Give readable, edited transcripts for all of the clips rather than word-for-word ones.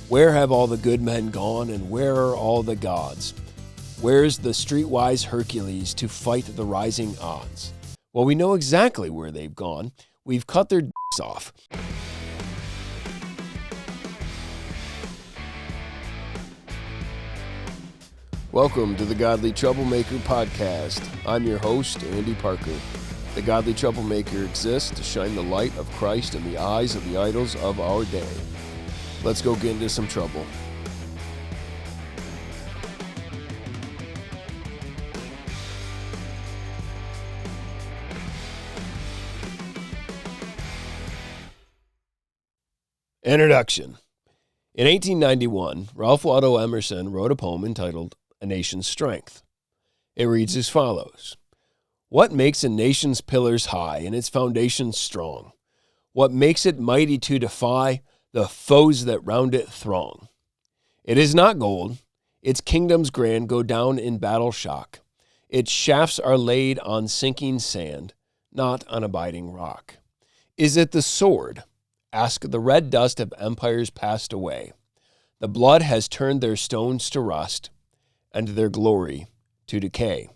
Where have all the good men gone, and where are all the gods? Where's the streetwise Hercules to fight the rising odds? Well, we know exactly where they've gone. We've cut their dicks off. Welcome to the Godly Troublemaker podcast. I'm your host, Andy Parker. The Godly Troublemaker exists to shine the light of Christ in the eyes of the idols of our day. Let's go get into some trouble. Introduction. In 1891, Ralph Waldo Emerson wrote a poem entitled A Nation's Strength. It reads as follows. What makes a nation's pillars high and its foundations strong? What makes it mighty to defy the foes that round it throng? It is not gold. Its kingdoms grand go down in battle shock. Its shafts are laid on sinking sand, not on abiding rock. Is it the sword? Ask the red dust of empires passed away. The blood has turned their stones to rust, and their glory to decay.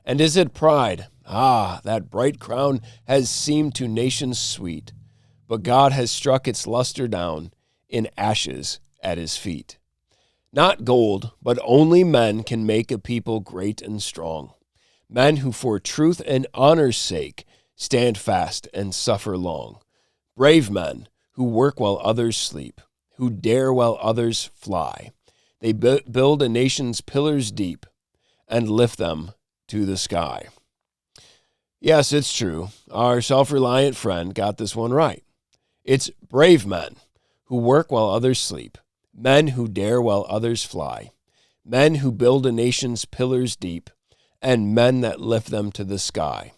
And is it pride? Ah, that bright crown has seemed to nations sweet, but God has struck its luster down in ashes at his feet. Not gold, but only men can make a people great and strong. Men who for truth and honor's sake stand fast and suffer long. Brave men who work while others sleep, who dare while others fly. They build a nation's pillars deep and lift them to the sky. Yes, it's true. Our self-reliant friend got this one right. It's brave men who work while others sleep, men who dare while others fly, men who build a nation's pillars deep, and men that lift them to the sky.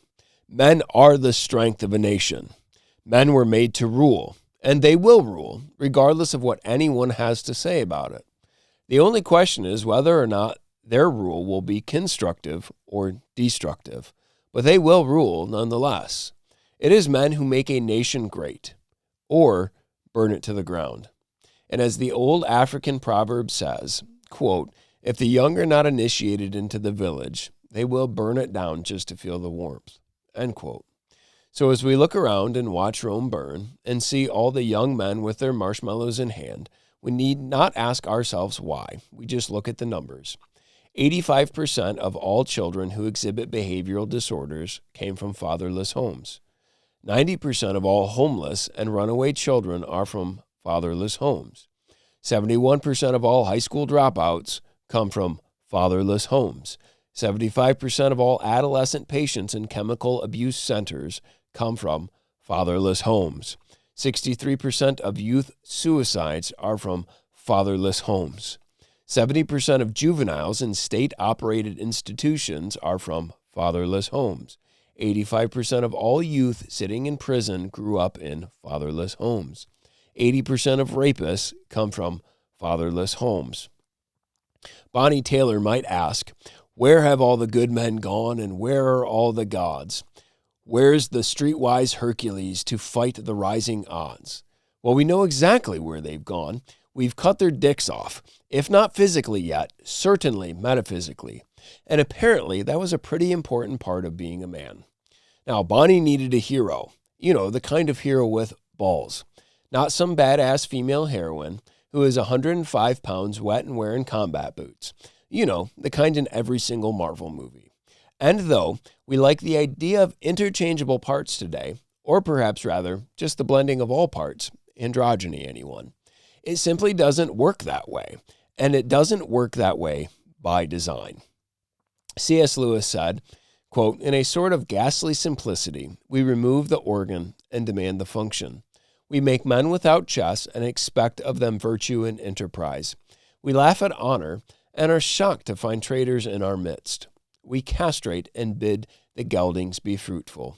Men are the strength of a nation. Men were made to rule, and they will rule, regardless of what anyone has to say about it. The only question is whether or not their rule will be constructive or destructive, but they will rule nonetheless. It is men who make a nation great, or burn it to the ground. And as the old African proverb says, quote, if the young are not initiated into the village, they will burn it down just to feel the warmth, end quote. So as we look around and watch Rome burn and see all the young men with their marshmallows in hand, we need not ask ourselves why. We just look at the numbers. 85% of all children who exhibit behavioral disorders came from fatherless homes. 90% of all homeless and runaway children are from fatherless homes. 71% of all high school dropouts come from fatherless homes. 75% of all adolescent patients in chemical abuse centers come from fatherless homes. 63% of youth suicides are from fatherless homes. 70% of juveniles in state-operated institutions are from fatherless homes. 85% of all youth sitting in prison grew up in fatherless homes. 80% of rapists come from fatherless homes. Bonnie Taylor might ask, where have all the good men gone, and where are all the gods? Where's the streetwise Hercules to fight the rising odds? Well, we know exactly where they've gone. We've cut their dicks off, if not physically yet, certainly metaphysically. And apparently that was a pretty important part of being a man. Now, Bonnie needed a hero, the kind of hero with balls. Not some badass female heroine who is 105 pounds wet and wearing combat boots. The kind in every single Marvel movie. And though we like the idea of interchangeable parts today, or perhaps rather just the blending of all parts, androgyny anyone, it simply doesn't work that way. And it doesn't work that way by design. C.S. Lewis said, quote, in a sort of ghastly simplicity, we remove the organ and demand the function. We make men without chests and expect of them virtue and enterprise. We laugh at honor and are shocked to find traitors in our midst. We castrate and bid the geldings be fruitful.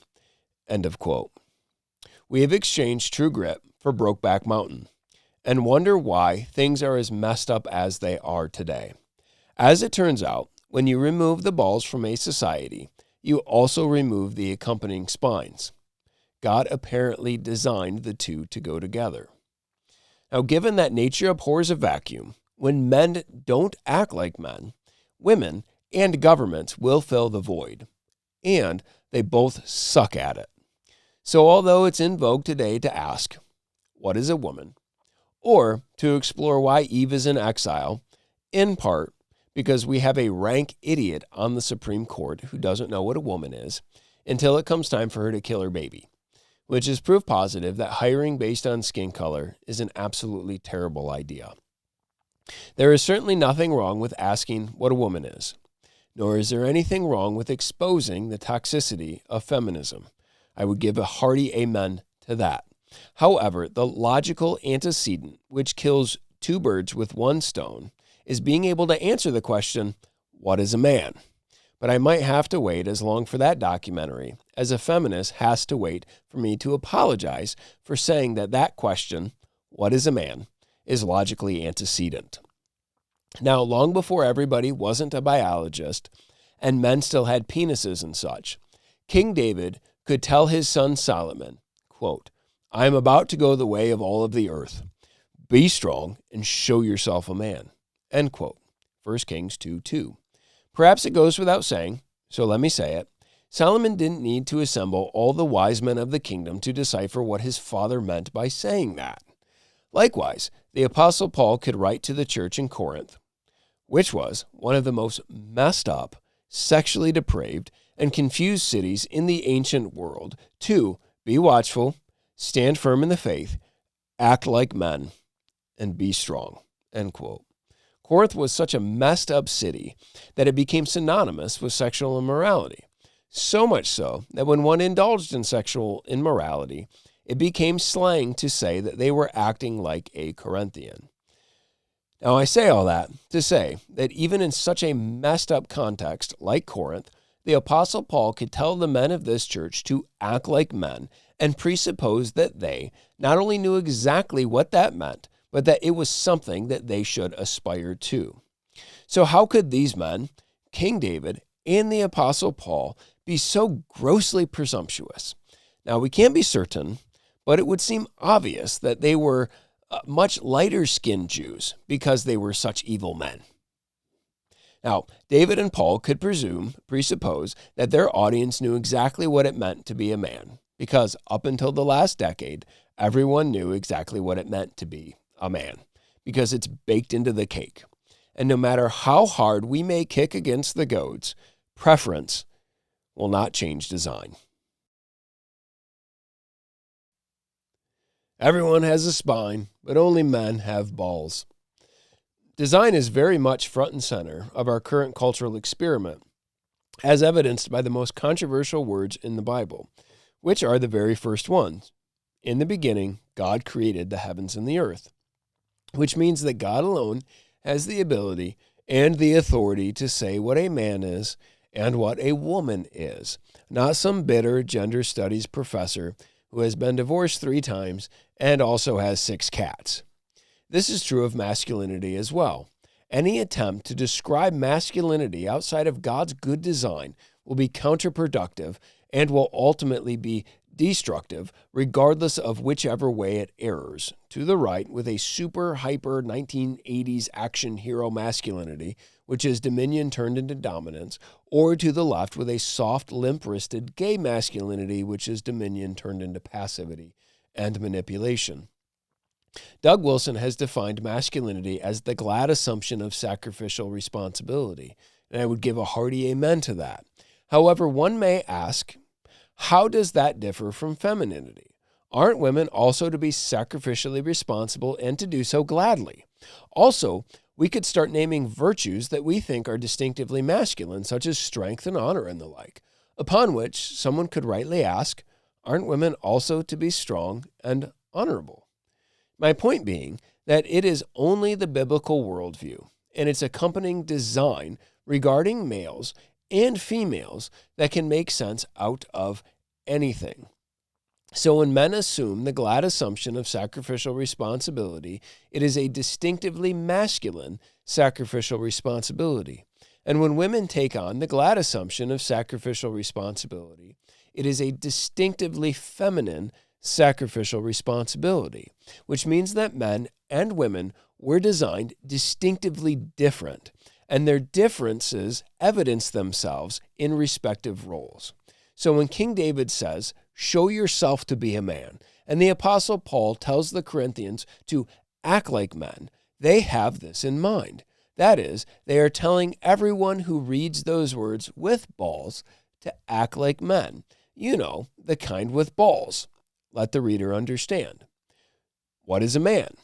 End of quote. We have exchanged true grit for Brokeback Mountain and wonder why things are as messed up as they are today. As it turns out, when you remove the balls from a society, you also remove the accompanying spines. God apparently designed the two to go together. Now, given that nature abhors a vacuum, when men don't act like men, women and governments will fill the void, and they both suck at it. So although it's in vogue today to ask, what is a woman? Or to explore why Eve is in exile, in part because we have a rank idiot on the Supreme Court who doesn't know what a woman is until it comes time for her to kill her baby, which is proof positive that hiring based on skin color is an absolutely terrible idea. There is certainly nothing wrong with asking what a woman is, nor is there anything wrong with exposing the toxicity of feminism. I would give a hearty amen to that. However, the logical antecedent, which kills two birds with one stone, is being able to answer the question, what is a man? But I might have to wait as long for that documentary as a feminist has to wait for me to apologize for saying that question, what is a man, is logically antecedent. Now, long before everybody wasn't a biologist and men still had penises and such, King David could tell his son Solomon, quote, I am about to go the way of all of the earth. Be strong and show yourself a man, end quote. 1 Kings 2:2. Perhaps it goes without saying, so let me say it. Solomon didn't need to assemble all the wise men of the kingdom to decipher what his father meant by saying that. Likewise, the Apostle Paul could write to the church in Corinth, which was one of the most messed up, sexually depraved, and confused cities in the ancient world, to be watchful, stand firm in the faith, act like men, and be strong, end quote. Corinth was such a messed up city that it became synonymous with sexual immorality. So much so that when one indulged in sexual immorality, it became slang to say that they were acting like a Corinthian. Now, I say all that to say that even in such a messed up context like Corinth, the Apostle Paul could tell the men of this church to act like men and presuppose that they not only knew exactly what that meant, but that it was something that they should aspire to. So how could these men, King David and the Apostle Paul, be so grossly presumptuous? Now, we can't be certain, but it would seem obvious that they were much lighter-skinned Jews because they were such evil men. Now, David and Paul could presuppose that their audience knew exactly what it meant to be a man, because up until the last decade, everyone knew exactly what it meant to be a man, because it's baked into the cake. And no matter how hard we may kick against the goads, preference will not change design. Everyone has a spine, but only men have balls. Design is very much front and center of our current cultural experiment, as evidenced by the most controversial words in the Bible, which are the very first ones. In the beginning, God created the heavens and the earth, which means that God alone has the ability and the authority to say what a man is and what a woman is, not some bitter gender studies professor who has been divorced 3 times and also has 6 cats. This is true of masculinity as well. Any attempt to describe masculinity outside of God's good design will be counterproductive and will ultimately be destructive, regardless of whichever way it errs. To the right, with a super hyper 1980s action hero masculinity, which is dominion turned into dominance, or to the left with a soft, limp-wristed gay masculinity, which is dominion turned into passivity and manipulation. Doug Wilson has defined masculinity as the glad assumption of sacrificial responsibility, and I would give a hearty amen to that. However, one may ask, how does that differ from femininity? Aren't women also to be sacrificially responsible and to do so gladly? Also, we could start naming virtues that we think are distinctively masculine, such as strength and honor and the like, upon which someone could rightly ask, aren't women also to be strong and honorable? My point being that it is only the biblical worldview and its accompanying design regarding males and females that can make sense out of anything. So when men assume the glad assumption of sacrificial responsibility, it is a distinctively masculine sacrificial responsibility. And when women take on the glad assumption of sacrificial responsibility, it is a distinctively feminine sacrificial responsibility, which means that men and women were designed distinctively different, and their differences evidence themselves in respective roles. So when King David says, "Show yourself to be a man," and the Apostle Paul tells the Corinthians to act like men, they have this in mind. That is, they are telling everyone who reads those words with balls to act like men. You know, the kind with balls. Let the reader understand. What is a man?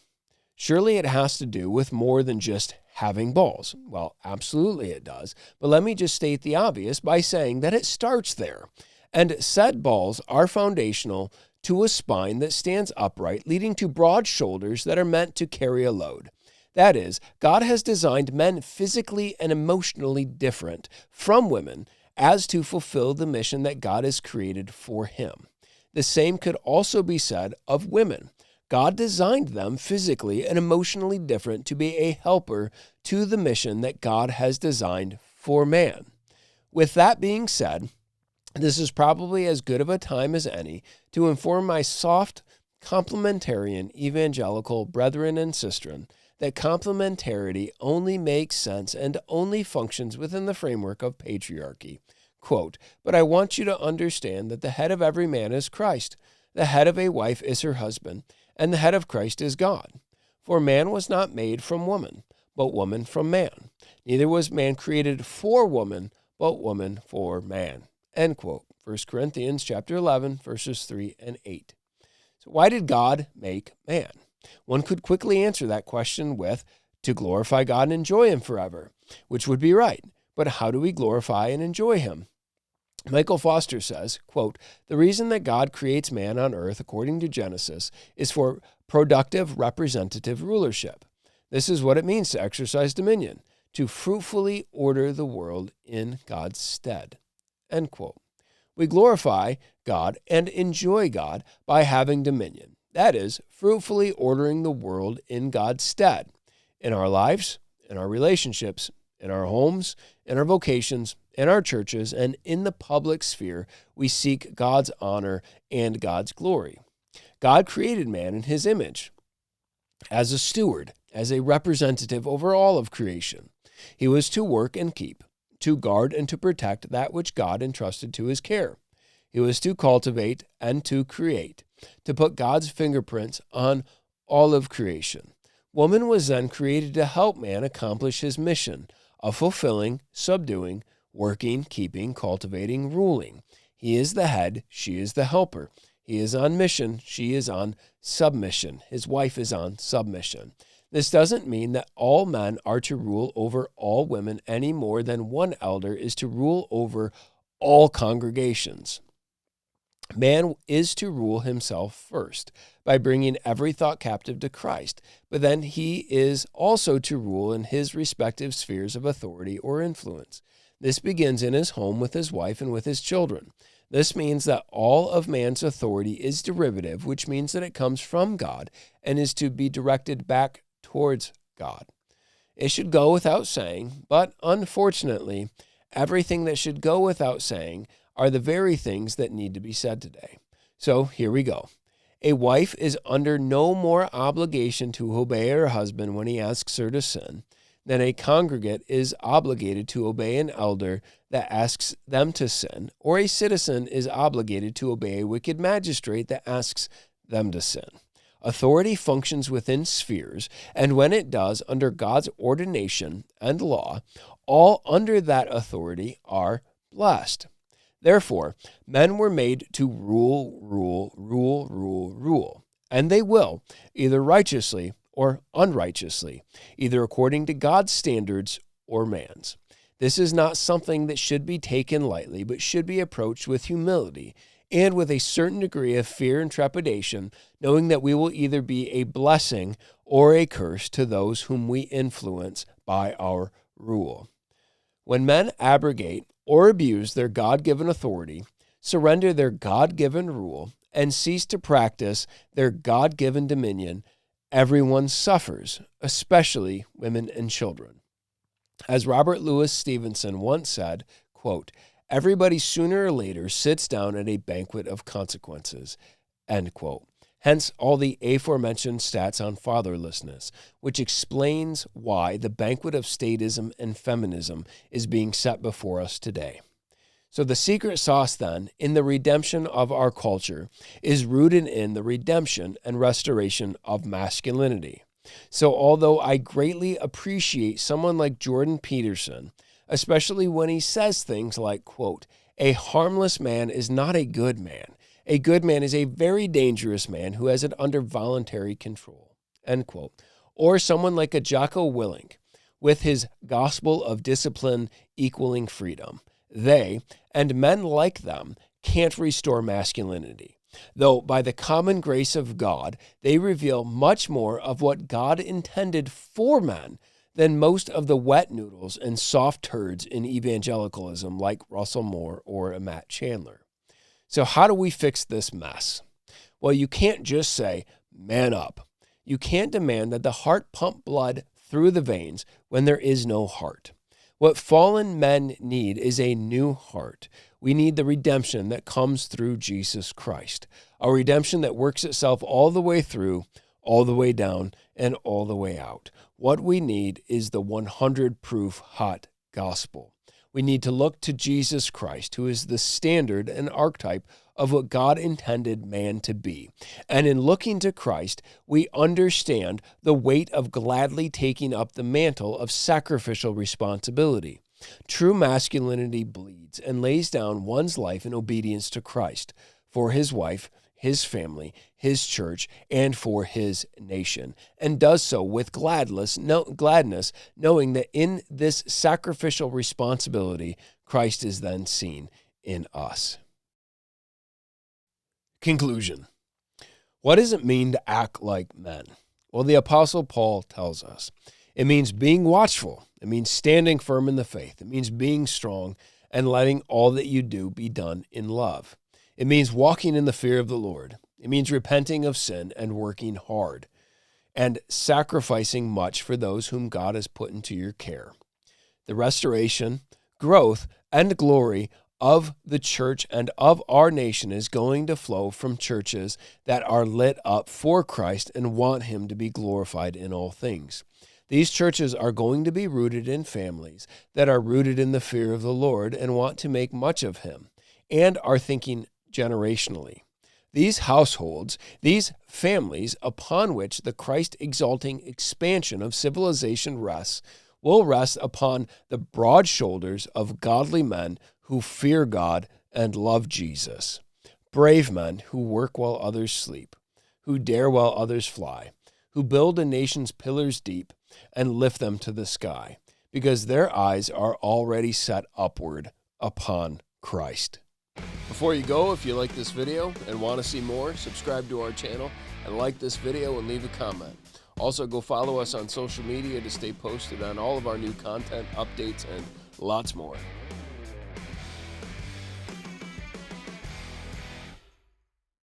Surely it has to do with more than just having balls. Well, absolutely it does. But let me just state the obvious by saying that it starts there. And said balls are foundational to a spine that stands upright, leading to broad shoulders that are meant to carry a load. That is, God has designed men physically and emotionally different from women as to fulfill the mission that God has created for him. The same could also be said of women. God designed them physically and emotionally different to be a helper to the mission that God has designed for man. With that being said, this is probably as good of a time as any to inform my soft, complementarian evangelical brethren and sistren that complementarity only makes sense and only functions within the framework of patriarchy. Quote, "But I want you to understand that the head of every man is Christ, the head of a wife is her husband, and the head of Christ is God. For man was not made from woman, but woman from man. Neither was man created for woman, but woman for man." End quote. 1 Corinthians chapter 11, verses 3 and 8. So why did God make man? One could quickly answer that question with, to glorify God and enjoy him forever, which would be right. But how do we glorify and enjoy him? Michael Foster says, quote, "The reason that God creates man on earth, according to Genesis, is for productive representative rulership. This is what it means to exercise dominion, to fruitfully order the world in God's stead." End quote. We glorify God and enjoy God by having dominion. That is, fruitfully ordering the world in God's stead, in our lives, in our relationships, in our homes, in our vocations, in our churches, and in the public sphere. We seek God's honor and God's glory. God created man in his image as a steward, as a representative over all of creation. He was to work and keep, to guard and to protect that which God entrusted to his care. He was to cultivate and to create, to put God's fingerprints on all of creation. Woman was then created to help man accomplish his mission of fulfilling, subduing, working, keeping, cultivating, ruling. He is the head, she is the helper. He is on mission, she is on submission. His wife is on submission. This doesn't mean that all men are to rule over all women any more than one elder is to rule over all congregations. Man is to rule himself first by bringing every thought captive to Christ, but then he is also to rule in his respective spheres of authority or influence. This begins in his home with his wife and with his children. This means that all of man's authority is derivative, which means that it comes from God and is to be directed back towards God. It should go without saying, but unfortunately, everything that should go without saying are the very things that need to be said today. So here we go. A wife is under no more obligation to obey her husband when he asks her to sin than a congregant is obligated to obey an elder that asks them to sin, or a citizen is obligated to obey a wicked magistrate that asks them to sin. Authority functions within spheres, and when it does under God's ordination and law, all under that authority are blessed. Therefore, men were made to rule, and they will, either righteously or unrighteously, either according to God's standards or man's. This is not something that should be taken lightly, but should be approached with humility and with a certain degree of fear and trepidation, knowing that we will either be a blessing or a curse to those whom we influence by our rule. When men abrogate or abuse their God-given authority, surrender their God-given rule, and cease to practice their God-given dominion, everyone suffers, especially women and children. As Robert Louis Stevenson once said, quote, "Everybody sooner or later sits down at a banquet of consequences." end quote. Hence all the aforementioned stats on fatherlessness, which explains why the banquet of statism and feminism is being set before us today. So the secret sauce then in the redemption of our culture is rooted in the redemption and restoration of masculinity. So although I greatly appreciate someone like Jordan Peterson, especially when he says things like, quote, "A harmless man is not a good man. A good man is a very dangerous man who has it under voluntary control," end quote. Or someone like a Jocko Willink with his gospel of discipline equaling freedom. They, and men like them, can't restore masculinity, though by the common grace of God, they reveal much more of what God intended for men than most of the wet noodles and soft turds in evangelicalism like Russell Moore or Matt Chandler. So how do we fix this mess? Well, you can't just say, man up. You can't demand that the heart pump blood through the veins when there is no heart. What fallen men need is a new heart. We need the redemption that comes through Jesus Christ, a redemption that works itself all the way through, all the way down, and all the way out. What we need is the 100 proof hot gospel. We need to look to Jesus Christ, who is the standard and archetype of what God intended man to be. And in looking to Christ, we understand the weight of gladly taking up the mantle of sacrificial responsibility. True masculinity bleeds and lays down one's life in obedience to Christ for his wife, his family, his church, and for his nation, and does so with gladness, knowing that in this sacrificial responsibility, Christ is then seen in us. Conclusion. What does it mean to act like men? Well, the Apostle Paul tells us it means being watchful. It means standing firm in the faith. It means being strong and letting all that you do be done in love. It means walking in the fear of the Lord. It means repenting of sin and working hard and sacrificing much for those whom God has put into your care. The restoration, growth, and glory of the church and of our nation is going to flow from churches that are lit up for Christ and want him to be glorified in all things. These churches are going to be rooted in families that are rooted in the fear of the Lord and want to make much of him and are thinking generationally. These households, these families upon which the Christ-exalting expansion of civilization rests, will rest upon the broad shoulders of godly men who fear God and love Jesus. Brave men who work while others sleep, who dare while others fly, who build a nation's pillars deep and lift them to the sky, because their eyes are already set upward upon Christ. Before you go, if you like this video and want to see more, subscribe to our channel and like this video and leave a comment. Also, go follow us on social media to stay posted on all of our new content, updates, and lots more.